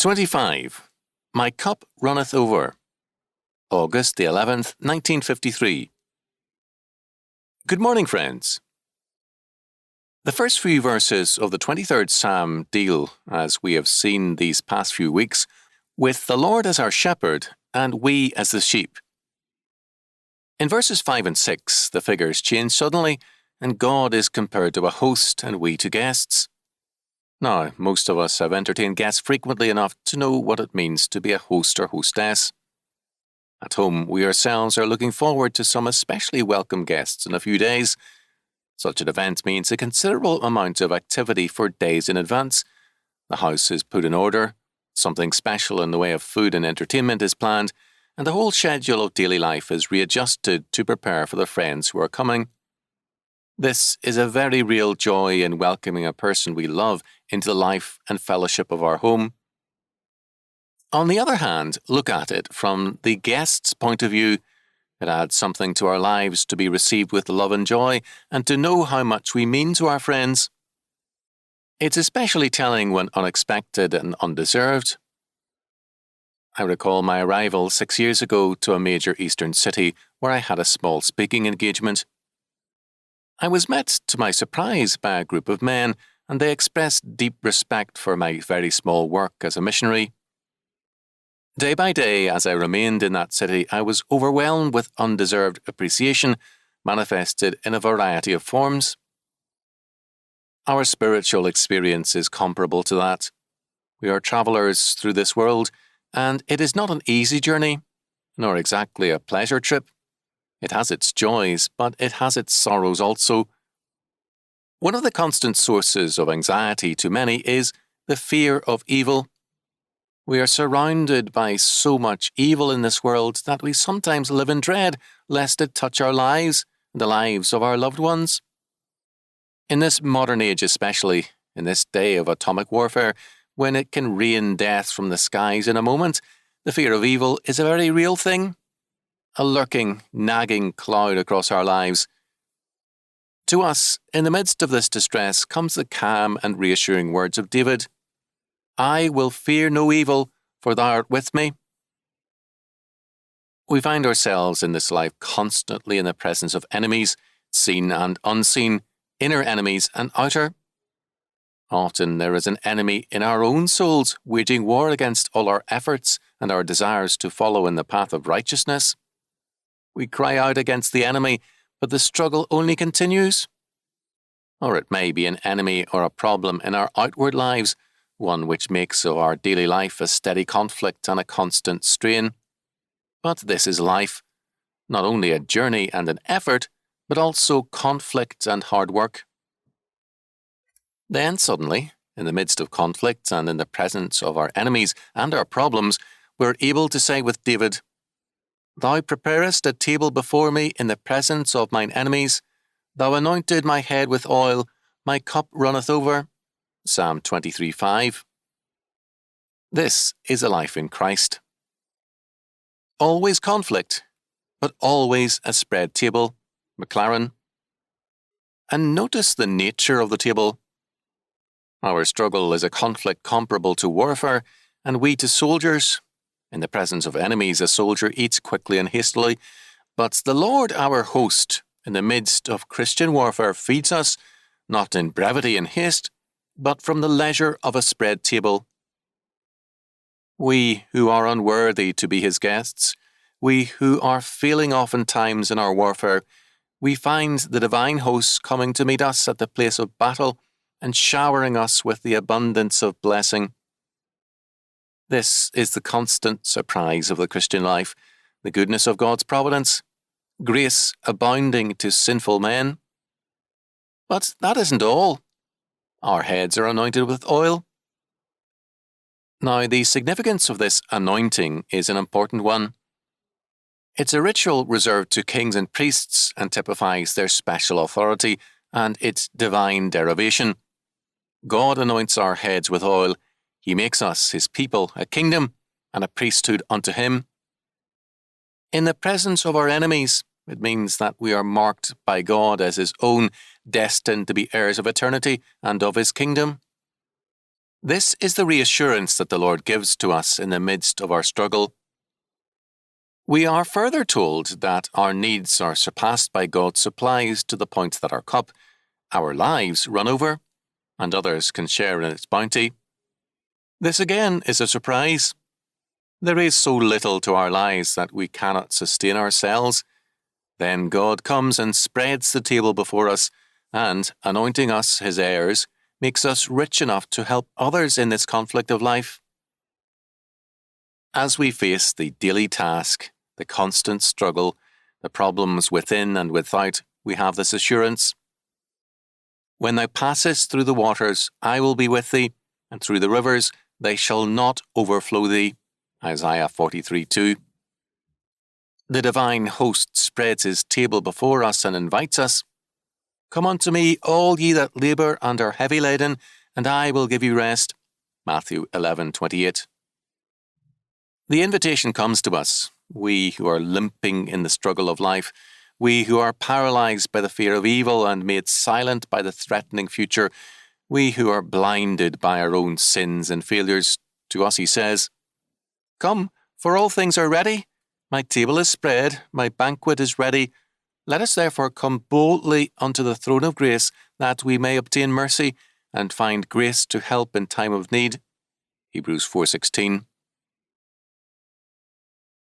25. My cup runneth over. August the 11th, 1953. Good morning, friends. The first few verses of the 23rd Psalm deal, as we have seen these past few weeks, with the Lord as our shepherd and we as the sheep. In verses 5 and 6, the figures change suddenly, and God is compared to a host and we to guests. Now, most of us have entertained guests frequently enough to know what it means to be a host or hostess. At home, we ourselves are looking forward to some especially welcome guests in a few days. Such an event means a considerable amount of activity for days in advance. The house is put in order, something special in the way of food and entertainment is planned, and the whole schedule of daily life is readjusted to prepare for the friends who are coming. This is a very real joy in welcoming a person we love into the life and fellowship of our home. On the other hand, look at it from the guest's point of view. It adds something to our lives to be received with love and joy, and to know how much we mean to our friends. It's especially telling when unexpected and undeserved. I recall my arrival 6 years ago to a major eastern city where I had a small speaking engagement. I was met, to my surprise, by a group of men, and they expressed deep respect for my very small work as a missionary. Day by day, as I remained in that city, I was overwhelmed with undeserved appreciation, manifested in a variety of forms. Our spiritual experience is comparable to that. We are travellers through this world, and it is not an easy journey, nor exactly a pleasure trip. It has its joys, but it has its sorrows also. One of the constant sources of anxiety to many is the fear of evil. We are surrounded by so much evil in this world that we sometimes live in dread lest it touch our lives and the lives of our loved ones. In this modern age especially, in this day of atomic warfare, when it can rain death from the skies in a moment, the fear of evil is a very real thing. A lurking, nagging cloud across our lives. To us, in the midst of this distress, comes the calm and reassuring words of David. I will fear no evil, for thou art with me. We find ourselves in this life constantly in the presence of enemies, seen and unseen, inner enemies and outer. Often there is an enemy in our own souls, waging war against all our efforts and our desires to follow in the path of righteousness. We cry out against the enemy, but the struggle only continues. Or it may be an enemy or a problem in our outward lives, one which makes of our daily life a steady conflict and a constant strain. But this is life, not only a journey and an effort, but also conflict and hard work. Then suddenly, in the midst of conflict and in the presence of our enemies and our problems, we're able to say with David, Thou preparest a table before me in the presence of mine enemies. Thou anointed my head with oil, my cup runneth over. Psalm 23:5. This is a life in Christ. Always conflict, but always a spread table. Maclaren. And notice the nature of the table. Our struggle is a conflict comparable to warfare, and we to soldiers. In the presence of enemies, a soldier eats quickly and hastily, but the Lord our host, in the midst of Christian warfare, feeds us, not in brevity and haste, but from the leisure of a spread table. We who are unworthy to be his guests, we who are failing oftentimes in our warfare, we find the divine host coming to meet us at the place of battle and showering us with the abundance of blessing. This is the constant surprise of the Christian life, the goodness of God's providence, grace abounding to sinful men. But that isn't all. Our heads are anointed with oil. Now, the significance of this anointing is an important one. It's a ritual reserved to kings and priests and typifies their special authority and its divine derivation. God anoints our heads with oil. He makes us, his people, a kingdom and a priesthood unto him. In the presence of our enemies, it means that we are marked by God as his own, destined to be heirs of eternity and of his kingdom. This is the reassurance that the Lord gives to us in the midst of our struggle. We are further told that our needs are surpassed by God's supplies to the point that our cup, our lives, run over, and others can share in its bounty. This again is a surprise. There is so little to our lives that we cannot sustain ourselves. Then God comes and spreads the table before us, and, anointing us his heirs, makes us rich enough to help others in this conflict of life. As we face the daily task, the constant struggle, the problems within and without, we have this assurance. When thou passest through the waters, I will be with thee, and through the rivers, they shall not overflow thee. Isaiah 43:2. The divine host spreads his table before us and invites us. Come unto me, all ye that labour and are heavy laden, and I will give you rest. Matthew 11:28. The invitation comes to us, we who are limping in the struggle of life, we who are paralysed by the fear of evil and made silent by the threatening future, we who are blinded by our own sins and failures. To us he says, Come, for all things are ready. My table is spread, my banquet is ready. Let us therefore come boldly unto the throne of grace, that we may obtain mercy and find grace to help in time of need. Hebrews 4:16.